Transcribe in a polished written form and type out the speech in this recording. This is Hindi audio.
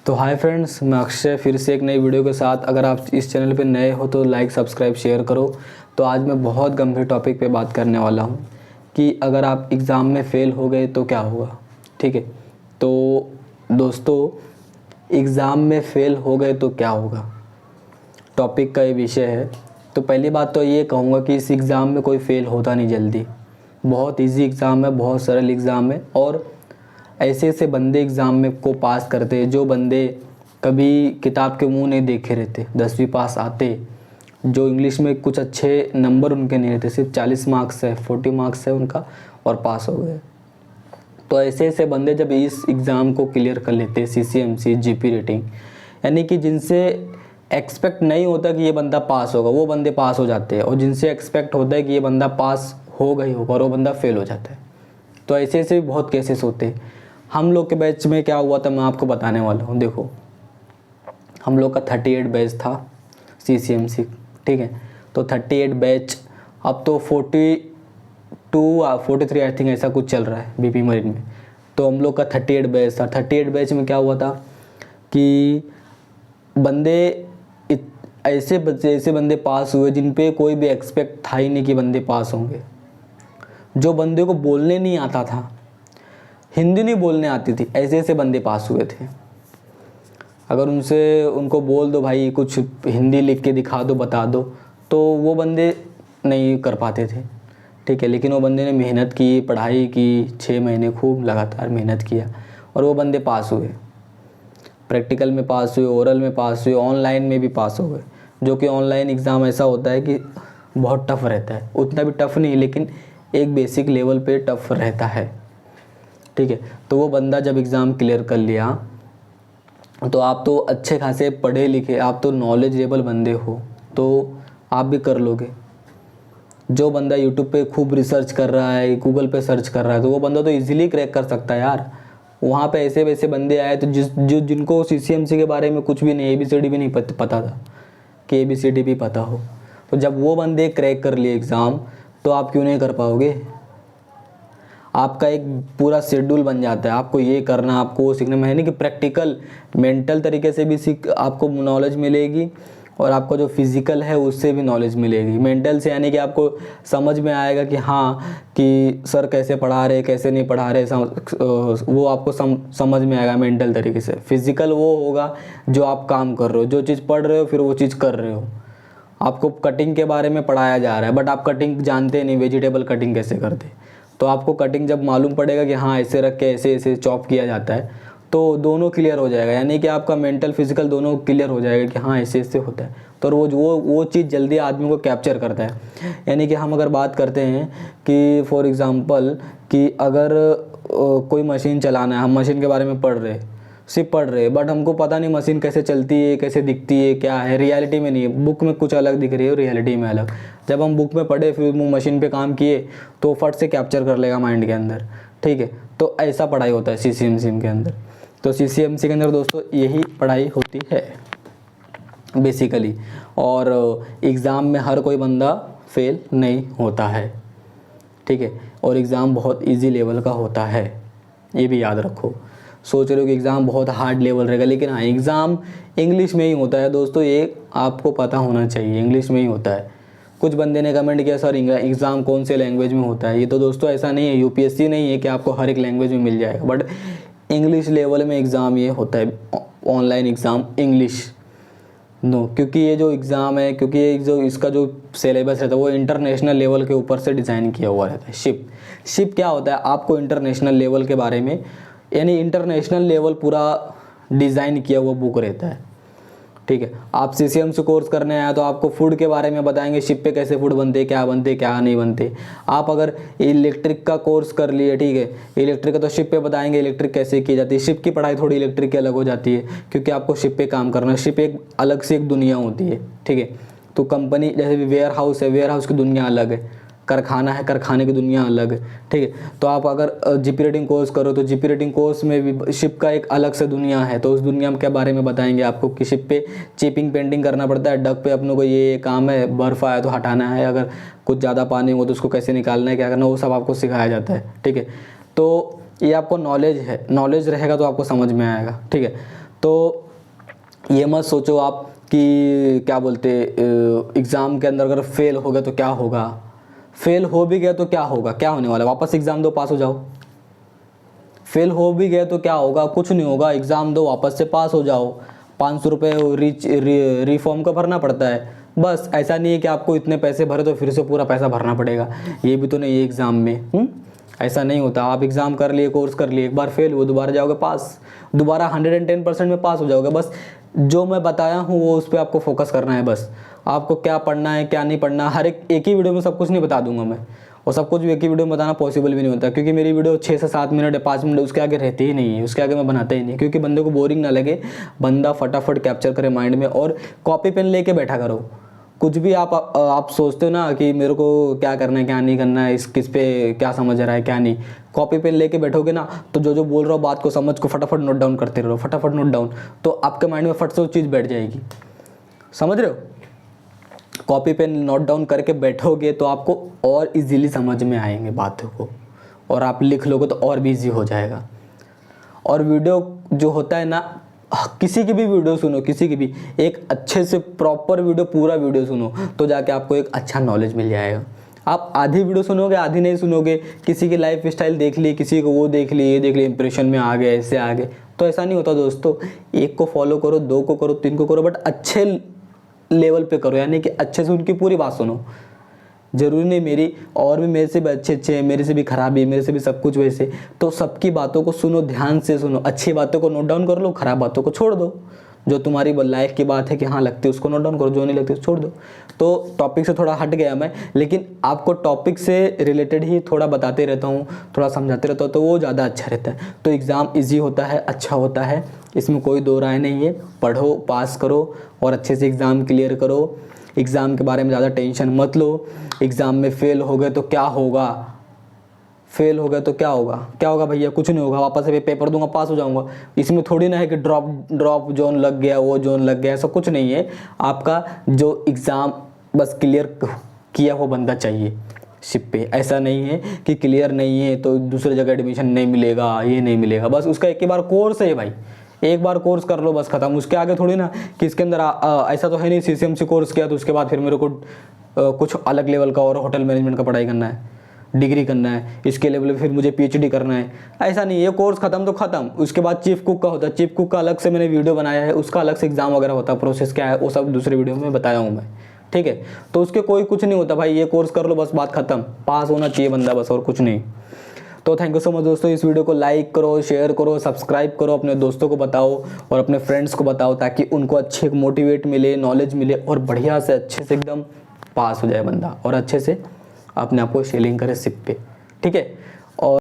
तो हाय फ्रेंड्स, मैं अक्षय फिर से एक नई वीडियो के साथ। अगर आप इस चैनल पे नए हो तो लाइक सब्सक्राइब शेयर करो। तो आज मैं बहुत गंभीर टॉपिक पे बात करने वाला हूँ कि अगर आप एग्ज़ाम में फ़ेल हो गए तो क्या होगा। ठीक है, तो दोस्तों, एग्ज़ाम में फ़ेल हो गए तो क्या होगा, टॉपिक का ये विषय है। तो पहली बात तो ये कहूँगा कि इस एग्ज़ाम में कोई फ़ेल होता नहीं जल्दी। बहुत इजी एग्ज़ाम है, बहुत सरल एग्ज़ाम है और ऐसे ऐसे बंदे एग्ज़ाम में को पास करते हैं जो बंदे कभी किताब के मुंह नहीं देखे रहते, 10वीं पास आते, जो इंग्लिश में कुछ अच्छे नंबर उनके नहीं रहते, सिर्फ 40 मार्क्स है, 40 मार्क्स है उनका और पास हो गए। तो ऐसे ऐसे बंदे जब इस एग्ज़ाम को क्लियर कर लेते हैं, CCMC GP रेटिंग, यानी कि जिनसे एक्सपेक्ट नहीं होता कि ये बंदा पास होगा वो बंदे पास हो जाते हैं, और जिनसे एक्सपेक्ट होता है कि ये बंदा पास होगा ही होगा और वो बंदा फेल हो जाता है। तो ऐसे ऐसे भी बहुत केसेस होते हैं। हम लोग के बैच में क्या हुआ था मैं आपको बताने वाला हूँ। देखो, हम लोग का 38 बैच था CCMC, ठीक है। तो 38 बैच, अब तो 43 आई थिंक ऐसा कुछ चल रहा है BP मरीन में। तो हम लोग का 38 बैच था। 38 बैच में क्या हुआ था कि बंदे ऐसे बंदे पास हुए जिन पे कोई भी एक्सपेक्ट था ही नहीं कि बंदे पास होंगे। जो बंदे को बोलने नहीं आता था, हिंदी नहीं बोलने आती थी, ऐसे ऐसे बंदे पास हुए थे। अगर उनको बोल दो भाई कुछ हिंदी लिख के दिखा दो, बता दो, तो वो बंदे नहीं कर पाते थे, ठीक है। लेकिन वो बंदे ने मेहनत की, पढ़ाई की, 6 महीने खूब लगातार मेहनत किया और वो बंदे पास हुए। प्रैक्टिकल में पास हुए, ओरल में पास हुए, ऑनलाइन में भी पास हो गए। जो कि ऑनलाइन एग्ज़ाम ऐसा होता है कि बहुत टफ़ रहता है, उतना भी टफ़ नहीं लेकिन एक बेसिक लेवल पे टफ़ रहता है, ठीक है। तो वो बंदा जब एग्ज़ाम क्लियर कर लिया, तो आप तो अच्छे खासे पढ़े लिखे, आप तो नॉलेजेबल बंदे हो, तो आप भी कर लोगे। जो बंदा यूट्यूब पे खूब रिसर्च कर रहा है, गूगल पे सर्च कर रहा है, तो वो बंदा तो इजीली क्रैक कर सकता है यार। वहाँ पे ऐसे वैसे बंदे आए तो जिनको CCMC के बारे में कुछ भी नहीं, ABCD भी नहीं पता था कि ABCD भी पता हो, तो जब वो बंदे क्रैक कर लिए एग्ज़ाम, तो आप क्यों नहीं कर पाओगे। आपका एक पूरा शेड्यूल बन जाता है, आपको ये करना, आपको वो सीखना, यानी कि प्रैक्टिकल मेंटल तरीके से भी आपको नॉलेज मिलेगी और आपको जो फिज़िकल है उससे भी नॉलेज मिलेगी। मेंटल से यानी कि आपको समझ में आएगा कि हाँ, कि सर कैसे पढ़ा रहे, कैसे नहीं पढ़ा रहे, वो आपको समझ में आएगा मेंटल तरीके से। फिज़िकल वो होगा जो आप काम कर रहे हो, जो चीज़ पढ़ रहे हो फिर वो चीज़ कर रहे हो। आपको कटिंग के बारे में पढ़ाया जा रहा है बट आप कटिंग जानते नहीं, वेजिटेबल कटिंग कैसे करते, तो आपको कटिंग जब मालूम पड़ेगा कि हाँ ऐसे रख के ऐसे ऐसे चॉप किया जाता है, तो दोनों क्लियर हो जाएगा। यानी कि आपका मेंटल फिजिकल दोनों क्लियर हो जाएगा कि हाँ ऐसे ऐसे होता है। तो वो चीज़ जल्दी आदमी को कैप्चर करता है। यानी कि हम अगर बात करते हैं कि फॉर एग्ज़ाम्पल कि अगर कोई मशीन चलाना है, हम मशीन के बारे में सिर्फ पढ़ रहे बट हमको पता नहीं मशीन कैसे चलती है, कैसे दिखती है, क्या है, रियलिटी में नहीं है। बुक में कुछ अलग दिख रही है, रियलिटी में अलग। जब हम बुक में पढ़े फिर वो मशीन पे काम किए तो फट से कैप्चर कर लेगा माइंड के अंदर, ठीक है। तो ऐसा पढ़ाई होता है CCMC के अंदर। तो CCMC के अंदर दोस्तों यही पढ़ाई होती है बेसिकली। और एग्ज़ाम में हर कोई बंदा फेल नहीं होता है, ठीक है। और एग्ज़ाम बहुत इजी लेवल का होता है, ये भी याद रखो। सोच रहे हो कि एग्ज़ाम बहुत हार्ड लेवल रहेगा, लेकिन हाँ, एग्ज़ाम इंग्लिश में ही होता है दोस्तों, ये आपको पता होना चाहिए, इंग्लिश में ही होता है। कुछ बंदे ने कमेंट किया सर एग्ज़ाम कौन से लैंग्वेज में होता है। ये तो दोस्तों ऐसा नहीं है, UPSC नहीं है कि आपको हर एक लैंग्वेज में मिल जाएगा, बट इंग्लिश लेवल में एग्ज़ाम ये होता है, ऑनलाइन एग्ज़ाम इंग्लिश नो। क्योंकि ये जो एग्ज़ाम है, क्योंकि ये जो इसका जो सिलेबस रहता है वो इंटरनेशनल लेवल के ऊपर से डिज़ाइन किया हुआ रहता है। शिप क्या होता है, आपको इंटरनेशनल लेवल के बारे में, यानी इंटरनेशनल लेवल पूरा डिज़ाइन किया हुआ बुक रहता है, ठीक है। आप CCMC कोर्स करने आए तो आपको फूड के बारे में बताएंगे, शिप पे कैसे फूड बनते, क्या नहीं बनते। आप अगर इलेक्ट्रिक का कोर्स कर लिए, ठीक है, इलेक्ट्रिक का तो शिप पे बताएंगे इलेक्ट्रिक कैसे की जाती है। शिप की पढ़ाई थोड़ी इलेक्ट्रिक की अलग हो जाती है, क्योंकि आपको शिप पे काम करना है। शिप एक अलग से एक दुनिया होती है, ठीक है। तो कंपनी जैसे वेयर हाउस है, वेयर हाउस की दुनिया अलग है, कारखाना है, कारखाने की दुनिया अलग है, ठीक है। तो आप अगर GP रेटिंग कोर्स करो तो GP रेटिंग कोर्स में भी शिप का एक अलग से दुनिया है, तो उस दुनिया में क्या बारे में बताएंगे आपको कि शिप पे चिपिंग पेंटिंग करना पड़ता है, डक पे अपनों को ये काम है, बर्फ़ आया तो हटाना है, अगर कुछ ज़्यादा पानी हो तो उसको कैसे निकालना है, क्या करना है, वो सब आपको सिखाया जाता है, ठीक है। तो ये आपको नॉलेज है, नॉलेज रहेगा तो आपको समझ में आएगा, ठीक है। तो ये मत सोचो आप कि क्या बोलते एग्ज़ाम के अंदर अगर फेल हो गए तो क्या होगा, फेल हो भी गए तो क्या होगा, क्या होने वाला है, वापस एग्ज़ाम दो पास हो जाओ। फेल हो भी गए तो क्या होगा, कुछ नहीं होगा, एग्ज़ाम दो वापस से पास हो जाओ। 500 रुपये रिफॉर्म का भरना पड़ता है, बस। ऐसा नहीं है कि आपको इतने पैसे भरे तो फिर से पूरा पैसा भरना पड़ेगा, ये भी तो नहीं है एग्ज़ाम में। ऐसा नहीं होता। आप एग्ज़ाम कर लिए, कोर्स कर लिए, एक बार फेल हुए दोबारा जाओगे पास, दोबारा 110% में पास हो जाओगे। बस जो मैं बताया हूँ वो उस पर आपको फोकस करना है। बस आपको क्या पढ़ना है क्या नहीं पढ़ना, हर एक ही वीडियो में सब कुछ नहीं बता दूंगा मैं, और सब कुछ एक ही वीडियो में बताना पॉसिबल भी नहीं होता, क्योंकि मेरी वीडियो 6 से 7 मिनट या 5 मिनट उसके आगे रहती ही नहीं है, उसके आगे मैं बनाता ही नहीं, क्योंकि बंदे को बोरिंग ना लगे, बंदा फटाफट कैप्चर करे माइंड में। और कॉपी पेन लेके बैठा करो, कुछ भी आप सोचते हो ना कि मेरे को क्या करना है क्या नहीं करना है, इस किस पे क्या समझ रहा है क्या नहीं, कॉपी पेन लेके बैठोगे ना तो जो बोल रहा हो बात को समझ को फटाफट नोट डाउन करते रहो, फटाफट नोट डाउन, तो आपके माइंड में फट से वो चीज़ बैठ जाएगी। समझ रहे हो? कॉपी पेन नोट डाउन करके बैठोगे तो आपको और इजीली समझ में आएंगे बातों को, और आप लिख लोगे तो और भी इजी हो जाएगा। और वीडियो जो होता है ना, किसी की भी वीडियो सुनो, किसी की भी, एक अच्छे से प्रॉपर वीडियो, पूरा वीडियो सुनो, तो जाके आपको एक अच्छा नॉलेज मिल जाएगा। आप आधी वीडियो सुनोगे, आधी नहीं सुनोगे, किसी की लाइफ स्टाइल देख ली, किसी को वो देख ली, ये देख ली, इंप्रेशन में आ गए, ऐसे आ गए, तो ऐसा नहीं होता दोस्तों। एक को फॉलो करो, 2 को करो, 3 को करो, बट अच्छे लेवल पे करो, यानी कि अच्छे से उनकी पूरी बात सुनो। जरूरी नहीं मेरी, और भी मेरे से भी अच्छे हैं, मेरे से भी खराब है, मेरे से भी सब कुछ वैसे, तो सबकी बातों को सुनो, ध्यान से सुनो, अच्छी बातों को नोट डाउन कर लो, खराब बातों को छोड़ दो। जो तुम्हारी लाइफ की बात है कि हाँ लगती है उसको नोट डाउन करो, जो नहीं लगती छोड़ दो। तो टॉपिक से थोड़ा हट गया मैं, लेकिन आपको टॉपिक से रिलेटेड ही थोड़ा बताते रहता हूँ, थोड़ा समझाते रहता हूँ, तो वो ज़्यादा अच्छा रहता है। तो एग्ज़ाम ईजी होता है, अच्छा होता है, इसमें कोई दो राय नहीं है। पढ़ो, पास करो और अच्छे से एग्ज़ाम क्लियर करो। एग्ज़ाम के बारे में ज़्यादा टेंशन मत लो। एग्ज़ाम में फ़ेल हो गए तो क्या होगा, फेल हो गया तो क्या होगा, क्या होगा भैया, कुछ नहीं होगा, वापस से पेपर दूंगा, पास हो जाऊंगा। इसमें थोड़ी ना है कि ड्रॉप जोन लग गया, वो जोन लग गया, ऐसा कुछ नहीं है। आपका जो एग्ज़ाम बस क्लियर किया वो बंदा चाहिए शिप पे। ऐसा नहीं है कि क्लियर नहीं है तो दूसरी जगह एडमिशन नहीं मिलेगा, ये नहीं मिलेगा। बस उसका एक ही बार कोर्स है भाई, एक बार कोर्स कर लो बस खत्म। उसके आगे थोड़ी ना कि इसके अंदर ऐसा तो है नहीं CCMC कोर्स किया तो उसके बाद फिर मेरे को कुछ अलग लेवल का और होटल मैनेजमेंट का पढ़ाई करना है, डिग्री करना है, इसके लेवल पे फिर मुझे PhD करना है। ऐसा नहीं, ये कोर्स खत्म तो खत्म। उसके बाद चीफ कुक का होता है, चीफ कुक का अलग से मैंने वीडियो बनाया है, उसका अलग से एग्जाम वगैरह होता है, प्रोसेस क्या है वो सब दूसरे वीडियो में बताया हूँ मैं, ठीक है। तो उसके कोई कुछ नहीं होता भाई, ये कोर्स कर लो बस बात खत्म, पास होना चाहिए बंदा बस, और कुछ नहीं। तो थैंक यू सो मच दोस्तों, इस वीडियो को लाइक करो, शेयर करो, सब्सक्राइब करो, अपने दोस्तों को बताओ और अपने फ्रेंड्स को बताओ, ताकि उनको अच्छे मोटिवेट मिले, नॉलेज मिले, और बढ़िया से अच्छे से एकदम पास हो जाए बंदा, और अच्छे से अपने आप को सेलिंग करे शिप पे, ठीक है। और